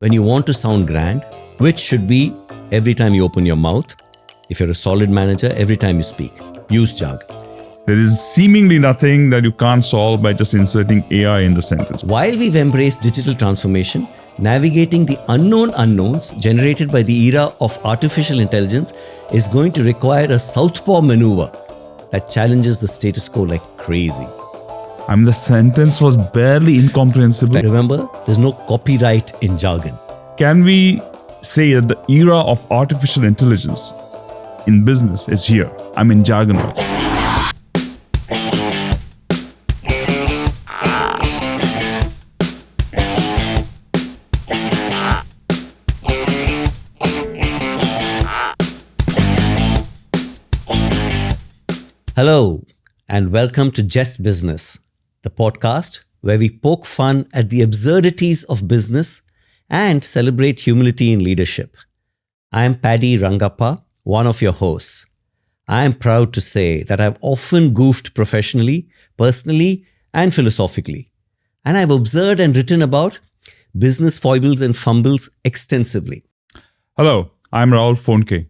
When you want to sound grand, which should be every time you open your mouth. If you're a solid manager, every time you speak, use jargon. There is seemingly nothing that you can't solve by just inserting AI in the sentence. While we've embraced digital transformation, navigating the unknown unknowns generated by the era of artificial intelligence is going to require a Southpaw Manoeuvre that challenges the status quo like crazy. The sentence was barely incomprehensible. Remember, there's no copyright in jargon. Can we say that the era of artificial intelligence in business is here? I'm in jargon mode. Hello, and welcome to Jest Business, the podcast where we poke fun at the absurdities of business and celebrate humility in leadership. I am Paddy Rangappa, one of your hosts. I am proud to say that I've often goofed professionally, personally, and philosophically. And I've observed and written about business foibles and fumbles extensively. Hello, I'm Rahul Phonke.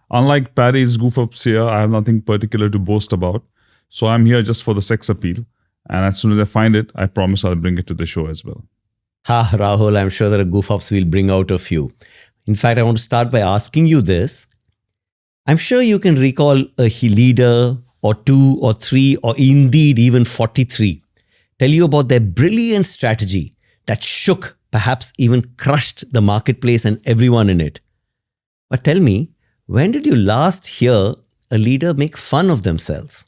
Unlike Paddy's goof-ups here, I have nothing particular to boast about. So I'm here just for the sex appeal. And as soon as I find it, I promise I'll bring it to the show as well. Rahul, I'm sure there are goof-ups we'll bring out of you. In fact, I want to start by asking you this. I'm sure you can recall a leader or two or three or indeed even 43 tell you about their brilliant strategy that shook, perhaps even crushed the marketplace and everyone in it. But tell me, when did you last hear a leader make fun of themselves?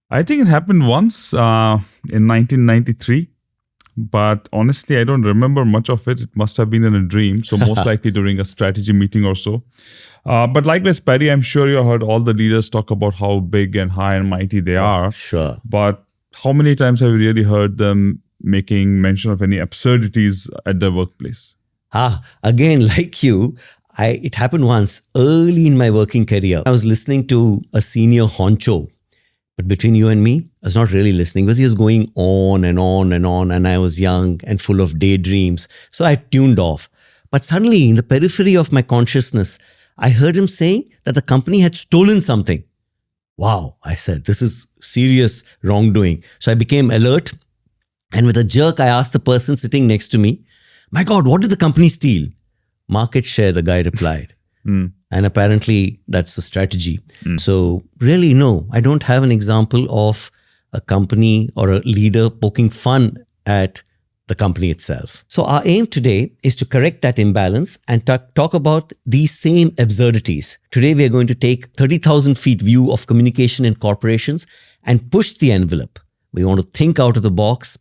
I think it happened once in 1993. But honestly, I don't remember much of it. It must have been in a dream. So most likely during a strategy meeting or so. But likewise, Paddy, I'm sure you heard all the leaders talk about how big and high and mighty they are. Sure. But how many times have you really heard them making mention of any absurdities at their workplace? Again, like you, it happened once early in my working career. I was listening to a senior honcho. But between you and me, I was not really listening because he was going on and on and on, and I was young and full of daydreams. So I tuned off. But suddenly, in the periphery of my consciousness, I heard him saying that the company had stolen something. Wow, I said, this is serious wrongdoing. So I became alert. And with a jerk, I asked the person sitting next to me, my God, what did the company steal? Market share, the guy replied. And apparently that's the strategy. So really, no, I don't have an example of a company or a leader poking fun at the company itself. So our aim today is to correct that imbalance and talk about these same absurdities. Today, we are going to take 30,000 feet view of communication in corporations and push the envelope. We want to think out of the box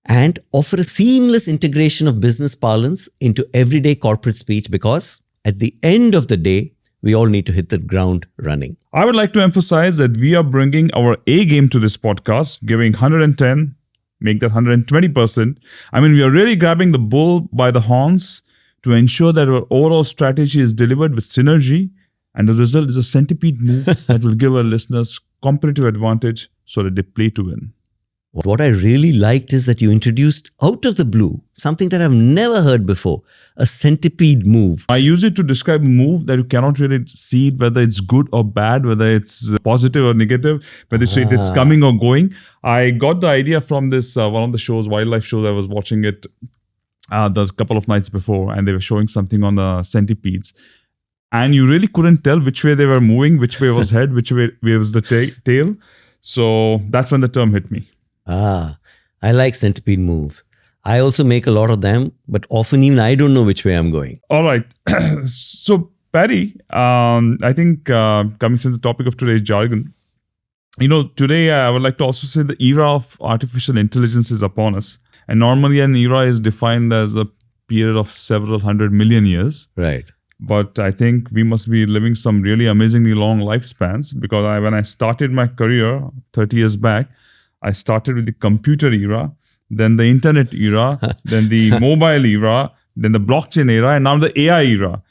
and offer a seamless integration of business parlance into everyday corporate speech, because at the end of the day, we all need to hit the ground running. I would like to emphasize that we are bringing our A game to this podcast, giving 110, make that 120%. We are really grabbing the bull by the horns to ensure that our overall strategy is delivered with synergy, and the result is a centipede move that will give our listeners competitive advantage so that they play to win. What I really liked is that you introduced out of the blue something that I've never heard before, a centipede move. I use it to describe a move that you cannot really see whether it's good or bad, whether it's positive or negative, whether it's coming or going. I got the idea from this one of the shows, wildlife shows. I was watching it the couple of nights before, and they were showing something on the centipedes. And you really couldn't tell which way they were moving, which way was head, which way was the tail. So that's when the term hit me. I like centipede moves. I also make a lot of them, but often even I don't know which way I'm going. All right. So, Paddy, I think coming to the topic of today's jargon, today I would like to also say the era of artificial intelligence is upon us. And normally an era is defined as a period of several 100 million years. Right. But I think we must be living some really amazingly long lifespans, because when I started my career 30 years back, I started with the computer era, then the internet era, then the mobile era, then the blockchain era, and now the AI era.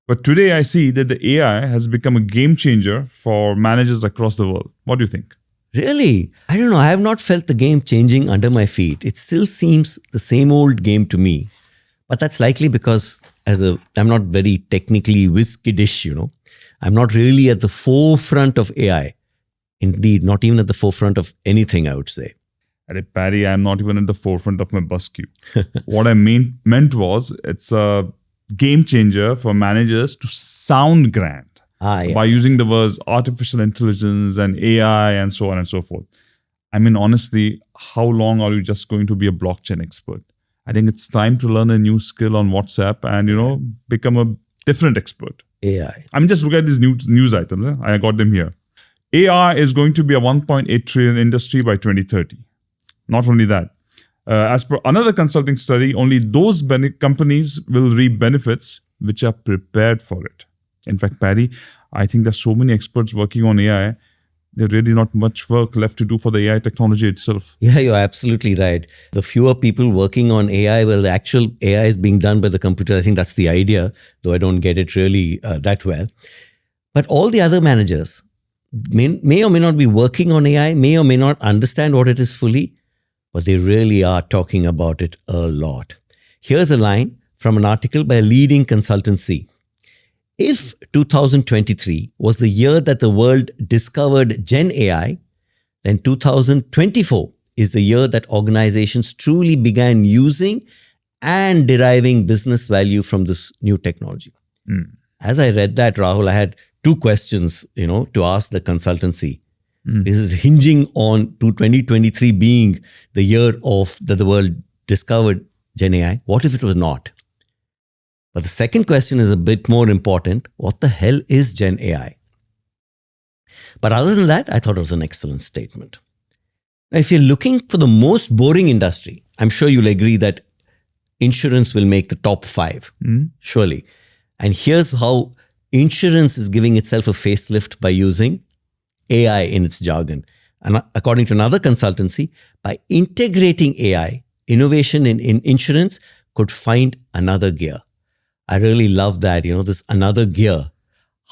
But today I see that the AI has become a game changer for managers across the world. What do you think? Really? I don't know. I have not felt the game changing under my feet. It still seems the same old game to me. But that's likely because I'm not very technically whiz-kiddish, I'm not really at the forefront of AI. Indeed, not even at the forefront of anything, I would say. Paddy, I'm not even in the forefront of my bus queue. What I meant was it's a game changer for managers to sound grand by using the words artificial intelligence and AI and so on and so forth. I mean, honestly, how long are you just going to be a blockchain expert? I think it's time to learn a new skill on WhatsApp and, become a different expert. AI. I mean, just look at these news items. I got them here. AI is going to be a 1.8 trillion industry by 2030. Not only that, as per another consulting study, only those companies will reap benefits which are prepared for it. In fact, Paddy, I think there's so many experts working on AI. There's really not much work left to do for the AI technology itself. Yeah, you're absolutely right. The fewer people working on AI, well, the actual AI is being done by the computer. I think that's the idea, though I don't get it really that well. But all the other managers may or may not be working on AI, may or may not understand what it is fully, but they really are talking about it a lot. Here's a line from an article by a leading consultancy. If 2023 was the year that the world discovered Gen AI, then 2024 is the year that organizations truly began using and deriving business value from this new technology. As I read that, Rahul, I had two questions, to ask the consultancy. This is hinging on 2023 being the year that the world discovered Gen AI. What if it was not? But the second question is a bit more important. What the hell is Gen AI? But other than that, I thought it was an excellent statement. Now, if you're looking for the most boring industry, I'm sure you'll agree that insurance will make the top 5, surely. And here's how insurance is giving itself a facelift by using AI in its jargon. And according to another consultancy, by integrating AI, innovation in insurance could find another gear. I really love that, this another gear.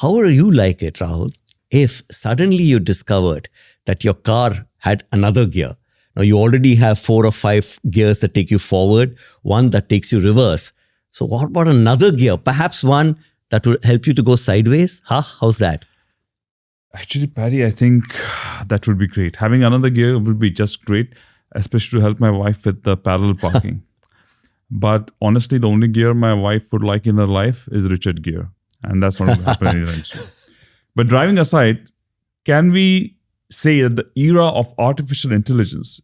How would you like it, Rahul, if suddenly you discovered that your car had another gear? Now you already have 4 or 5 gears that take you forward, one that takes you reverse. So what about another gear? Perhaps one that would help you to go sideways? How's that? Actually, Paddy, I think that would be great. Having another gear would be just great, especially to help my wife with the parallel parking. But honestly, the only gear my wife would like in her life is Richard gear. And that's not going to happen anytime soon. But driving aside, can we say that the era of artificial intelligence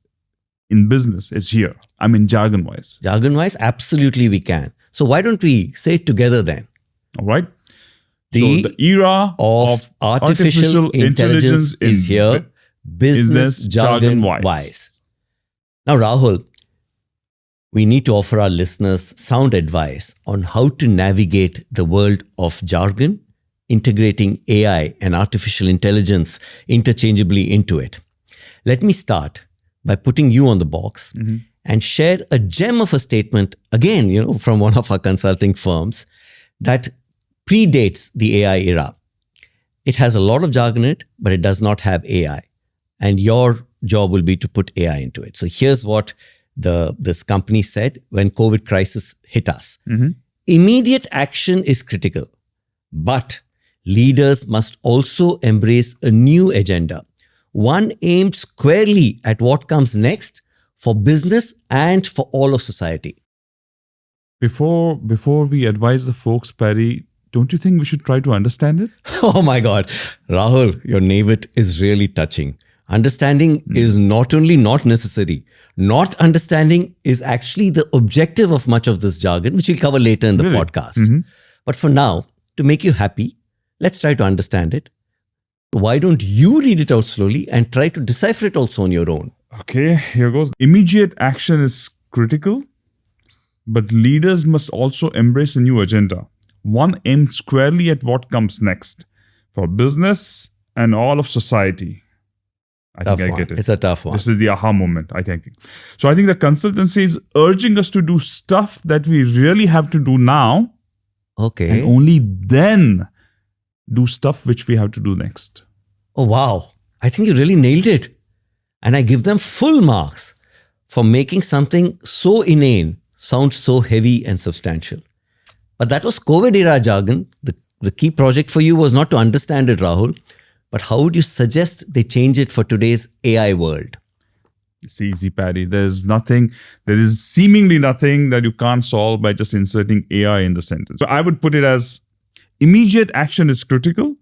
in business is here? I mean, jargon-wise. Jargon-wise, absolutely we can. So why don't we say it together then? All right. The era of artificial intelligence is here, business jargon-wise. Now, Rahul, we need to offer our listeners sound advice on how to navigate the world of jargon, integrating AI and artificial intelligence interchangeably into it. Let me start by putting you on the box and share a gem of a statement, again, from one of our consulting firms that predates the AI era. It has a lot of jargon in it, but it does not have AI. And your job will be to put AI into it. So here's what this company said when COVID crisis hit us. Immediate action is critical, but leaders must also embrace a new agenda, one aimed squarely at what comes next for business and for all of society. Before we advise the folks, Paddy, don't you think we should try to understand it? Oh my God. Rahul, your naivete is really touching. Understanding is not only not necessary, not understanding is actually the objective of much of this jargon, which we'll cover later in the podcast. But for now, to make you happy, let's try to understand it. Why don't you read it out slowly and try to decipher it also on your own? Okay, here goes. Immediate action is critical, but leaders must also embrace a new agenda, one aimed squarely at what comes next for business and all of society. I think I get it. It's a tough one. This is the aha moment, I think. So I think the consultancy is urging us to do stuff that we really have to do now. Okay. And only then do stuff which we have to do next. Oh, wow. I think you really nailed it. And I give them full marks for making something so inane, sounds so heavy and substantial. But that was COVID era jargon. The key project for you was not to understand it, Rahul, but how would you suggest they change it for today's AI world? It's easy, Paddy. There is seemingly nothing that you can't solve by just inserting AI in the sentence. So I would put it as immediate action is critical,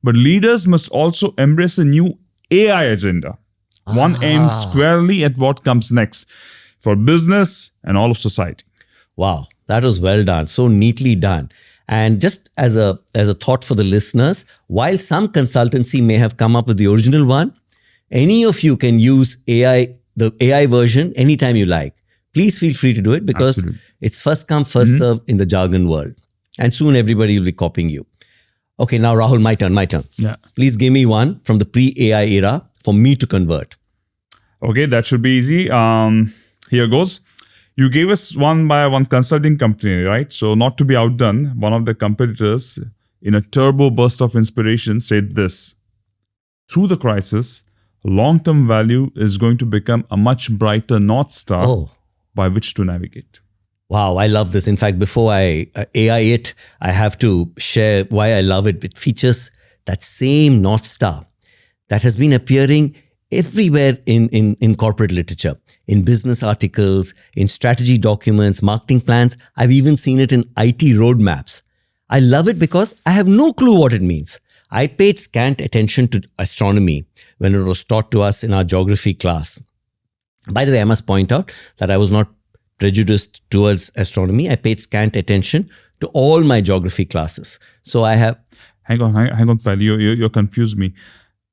but leaders must also embrace a new AI agenda. One aimed squarely at what comes next for business and all of society. Wow, that was well done. So neatly done. And just as a thought for the listeners, while some consultancy may have come up with the original one, any of you can use the AI version anytime you like. Please feel free to do it because it's first come, first serve in the jargon world. And soon everybody will be copying you. Okay, now Rahul, my turn. Yeah. Please give me one from the pre-AI era for me to convert. Okay, that should be easy. Here goes. You gave us one by one consulting company, right? So not to be outdone, one of the competitors in a turbo burst of inspiration said this: through the crisis, long-term value is going to become a much brighter North Star by which to navigate. Wow, I love this. In fact, before I AI it, I have to share why I love it. It features that same North Star that has been appearing everywhere in corporate literature, in business articles, in strategy documents, marketing plans. I've even seen it in IT roadmaps. I love it because I have no clue what it means. I paid scant attention to astronomy when it was taught to us in our geography class. By the way, I must point out that I was not prejudiced towards astronomy. I paid scant attention to all my geography classes. So I have... Hang on, Paddy. You confused me.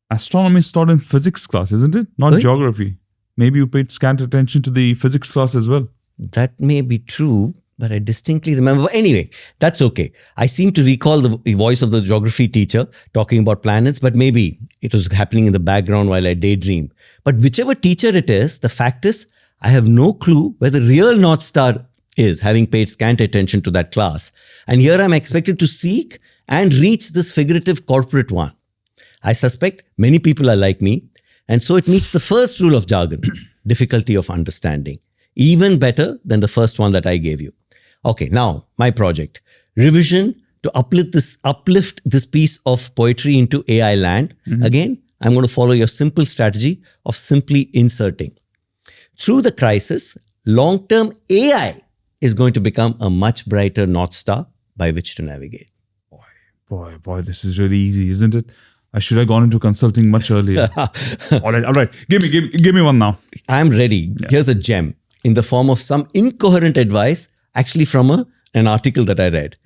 Astronomy is taught in physics class, isn't it? Not geography. Maybe you paid scant attention to the physics class as well. That may be true, but I distinctly remember. But anyway, that's okay. I seem to recall the voice of the geography teacher talking about planets, but maybe it was happening in the background while I daydream. But whichever teacher it is, the fact is, I have no clue where the real North Star is, having paid scant attention to that class. And here I'm expected to seek and reach this figurative corporate one. I suspect many people are like me, and so it meets the first rule of jargon, difficulty of understanding, even better than the first one that I gave you. Okay, now my project, revision to uplift this piece of poetry into AI land. Again, I'm going to follow your simple strategy of simply inserting. Through the crisis, long-term AI is going to become a much brighter North Star by which to navigate. Boy, this is really easy, isn't it? I should have gone into consulting much earlier. All right. Give me one now. I'm ready. Yeah. Here's a gem in the form of some incoherent advice, actually from an article that I read.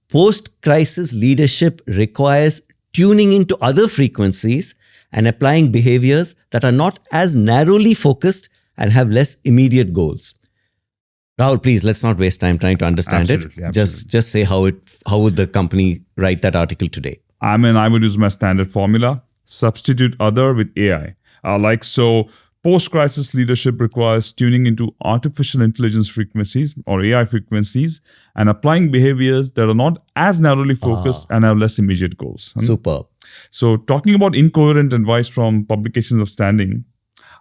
Post-crisis leadership requires tuning into other frequencies and applying behaviors that are not as narrowly focused and have less immediate goals. Rahul, please, let's not waste time trying to understand it. Absolutely. Just say how would the company write that article today? I would use my standard formula, substitute other with AI. Post-crisis leadership requires tuning into artificial intelligence frequencies or AI frequencies and applying behaviors that are not as narrowly focused and have less immediate goals. Superb. So talking about incoherent advice from publications of standing,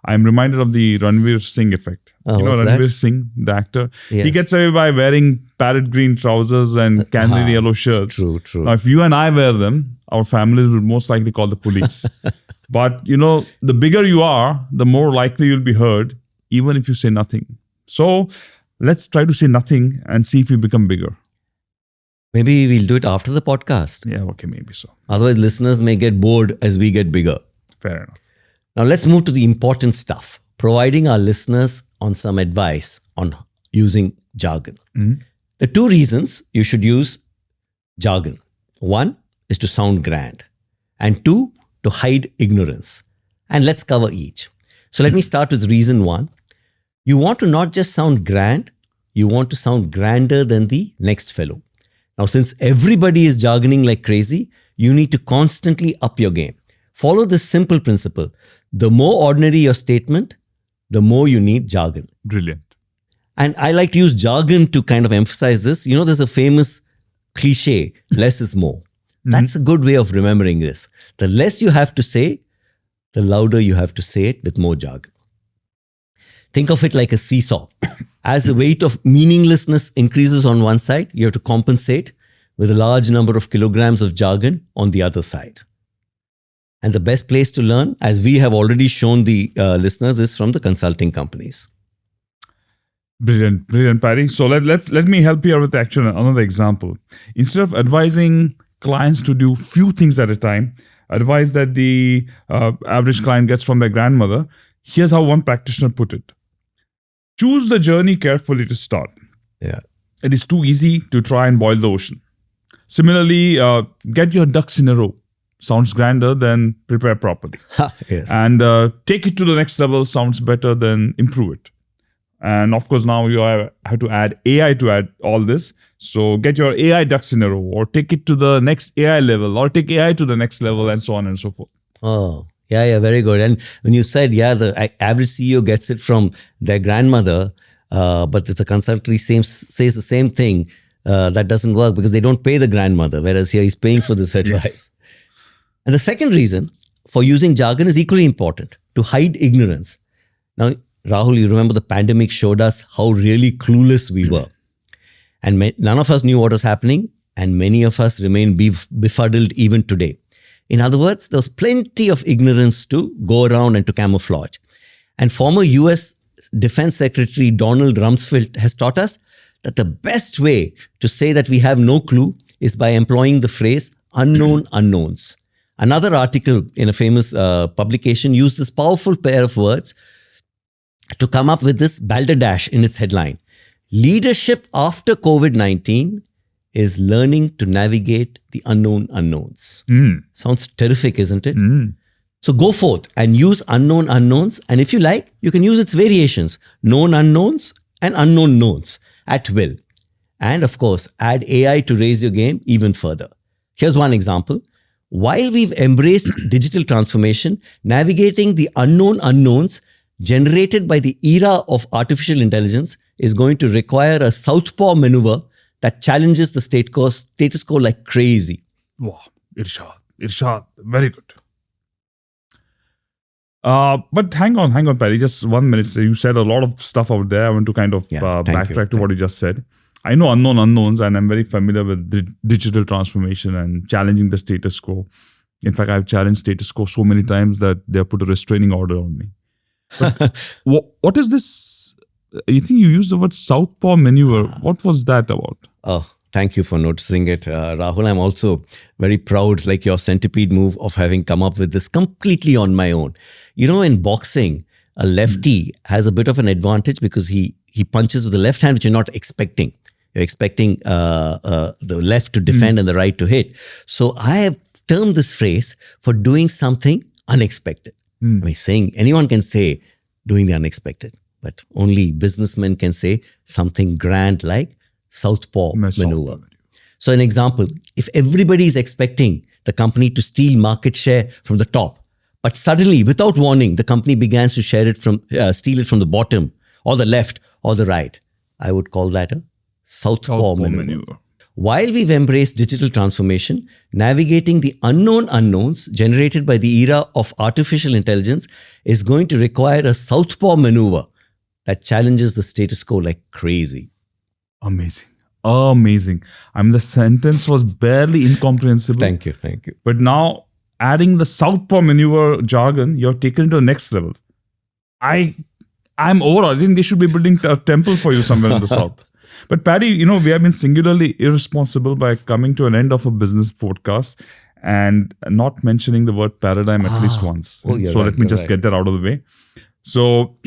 I'm reminded of the Ranveer Singh effect. Ranveer Singh, the actor. Yes. He gets away by wearing parrot green trousers and canary yellow shirts. True. Now, if you and I wear them, our families will most likely call the police. But, the bigger you are, the more likely you'll be heard, even if you say nothing. So, let's try to say nothing and see if we become bigger. Maybe we'll do it after the podcast. Yeah, okay, maybe so. Otherwise, listeners may get bored as we get bigger. Fair enough. Now, let's move to the important stuff, providing our listeners on some advice on using jargon. The two reasons you should use jargon. One is to sound grand, and two, to hide ignorance. And let's cover each. So let me start with reason one. You want to not just sound grand, you want to sound grander than the next fellow. Now, since everybody is jargoning like crazy, you need to constantly up your game. Follow this simple principle. The more ordinary your statement, the more you need jargon. Brilliant. And I like to use jargon to kind of emphasize this. There's a famous cliche, less is more. That's a good way of remembering this. The less you have to say, the louder you have to say it with more jargon. Think of it like a seesaw. As the weight of meaninglessness increases on one side, you have to compensate with a large number of kilograms of jargon on the other side. And the best place to learn, as we have already shown the listeners, is from the consulting companies. Brilliant, brilliant, Paddy. So let me help you out with actually another example. Instead of advising clients to do few things at a time, advice that the average client gets from their grandmother, here's how one practitioner put it. Choose the journey carefully to start. Yeah. It is too easy to try and boil the ocean. Similarly, get your ducks in a row. Sounds grander than prepare properly. Yes. And take it to the next level sounds better than improve it. And of course, now you have to add AI to add all this. So get your AI ducks in a row, or take it to the next AI level, or take AI to the next level, and so on and so forth. Oh, yeah, very good. And when you said, the average CEO gets it from their grandmother, but if the consultancy says the same thing, that doesn't work because they don't pay the grandmother, whereas here he's paying for this advice. Yes. And the second reason for using jargon is equally important, to hide ignorance. Now, Rahul, you remember the pandemic showed us how really clueless we were. And none of us knew what was happening, and many of us remain befuddled even today. In other words, there was plenty of ignorance to go around and to camouflage. And former US Defense Secretary Donald Rumsfeld has taught us that the best way to say that we have no clue is by employing the phrase unknown unknowns. Another article in a famous publication used this powerful pair of words to come up with this balderdash in its headline. Leadership after COVID-19 is learning to navigate the unknown unknowns. Sounds terrific, isn't it? So go forth and use unknown unknowns. And if you like, you can use its variations, known unknowns and unknown knowns at will. And of course, add AI to raise your game even further. Here's one example. While we've embraced digital transformation, navigating the unknown unknowns generated by the era of artificial intelligence is going to require a Southpaw Manoeuvre that challenges the status quo like crazy. Wow, Irshad, very good. But hang on, Paddy, just 1 minute. So you said a lot of stuff out there. I want to kind of backtrack to what you just said. I know unknown unknowns, and I'm very familiar with digital transformation and challenging the status quo. In fact, I've challenged status quo so many times that they have put a restraining order on me. But what is this? You think you used the word Southpaw Manoeuvre. What was that about? Oh, thank you for noticing it, Rahul. I'm also very proud, like your Centipede move, of having come up with this completely on my own. You know, in boxing, a lefty has a bit of an advantage because he punches with the left hand, which you're not expecting. You're expecting the left to defend and the right to hit. So I have termed this phrase for doing something unexpected. I mean, saying anyone can say doing the unexpected, but only businessmen can say something grand like Southpaw Manoeuvre. So an example, if everybody is expecting the company to steal market share from the top, but suddenly, without warning, the company begins to steal it from the bottom or the left or the right, I would call that a Southpaw Manoeuvre. While we've embraced digital transformation, navigating the unknown unknowns generated by the era of artificial intelligence is going to require a Southpaw Manoeuvre that challenges the status quo like crazy. Amazing. I mean, the sentence was barely incomprehensible. Thank you. But now, adding the Southpaw Manoeuvre jargon, you're taken to the next level. I'm over. I think they should be building a temple for you somewhere in the south. But Paddy, you know, we have been singularly irresponsible by coming to an end of a business podcast and not mentioning the word paradigm at least once. So let me just get that out of the way. So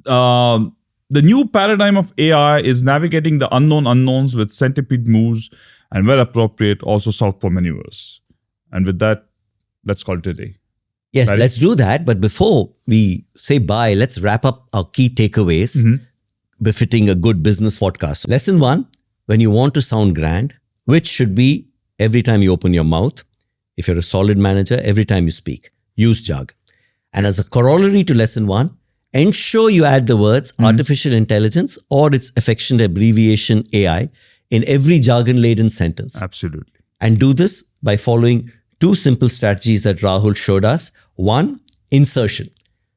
the new paradigm of AI is navigating the unknown unknowns with Centipede Moves and, where appropriate, also Southpaw Manoeuvres. And with that, let's call it a day. Yes, let's do that. But before we say bye, let's wrap up our key takeaways befitting a good business podcast. Lesson 1, when you want to sound grand, which should be every time you open your mouth. If you're a solid manager, every time you speak, use jargon. And as a corollary to lesson 1, ensure you add the words artificial intelligence or its affectionate abbreviation AI in every jargon-laden sentence. Absolutely. And do this by following 2 simple strategies that Rahul showed us. 1, insertion,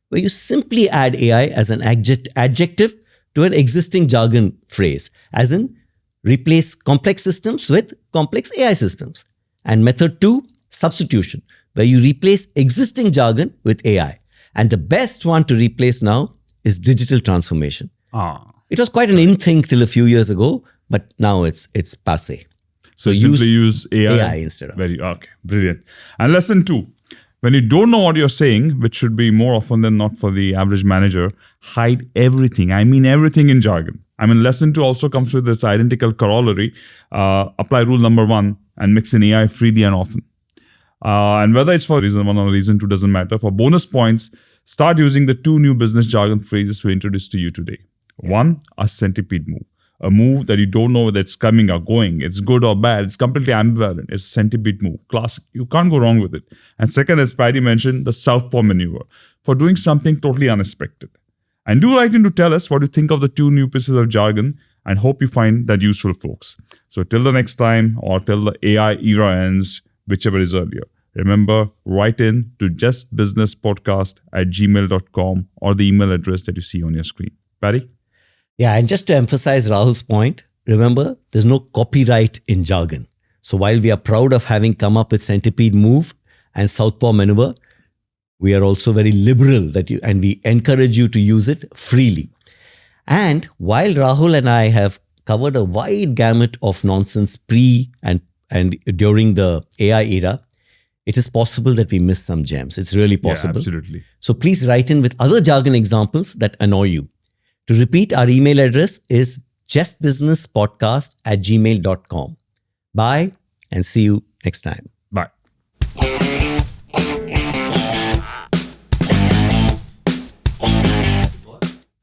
where you simply add AI as an adjective to an existing jargon phrase, as in replace complex systems with complex AI systems. And method 2, substitution, where you replace existing jargon with AI. And the best one to replace now is digital transformation. It was quite an in thing till a few years ago, but now it's passé. So simply use AI instead of. Okay, brilliant. And lesson 2, when you don't know what you're saying, which should be more often than not for the average manager, hide everything. I mean everything in jargon. Lesson 2 also comes with this identical corollary. Apply rule number 1 and mix in AI freely and often. And whether it's for reason 1 or reason 2 doesn't matter. For bonus points, start using the 2 new business jargon phrases we introduced to you today. 1, a centipede move. A move that you don't know whether it's coming or going. It's good or bad. It's completely ambivalent. It's a centipede move. Classic. You can't go wrong with it. And second, as Paddy mentioned, the Southpaw Manoeuvre for doing something totally unexpected. And do write in to tell us what you think of the 2 new pieces of jargon, and hope you find that useful, folks. So till the next time, or till the AI era ends, whichever is earlier. Remember, write in to justbusinesspodcast@gmail.com or the email address that you see on your screen. Paddy? Yeah, and just to emphasize Rahul's point, remember, there's no copyright in jargon. So while we are proud of having come up with Centipede Move and Southpaw Manoeuvre, we are also very liberal and we encourage you to use it freely. And while Rahul and I have covered a wide gamut of nonsense pre and during the AI era, it is possible that we miss some gems. It's really possible. Yeah, absolutely. So please write in with other jargon examples that annoy you. To repeat, our email address is justbusinesspodcast@gmail.com. Bye and see you next time. Bye.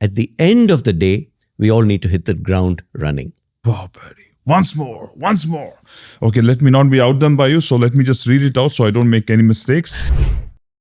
At the end of the day, we all need to hit the ground running. Wow, Paddy. Once more. Okay, let me not be outdone by you, so let me just read it out so I don't make any mistakes.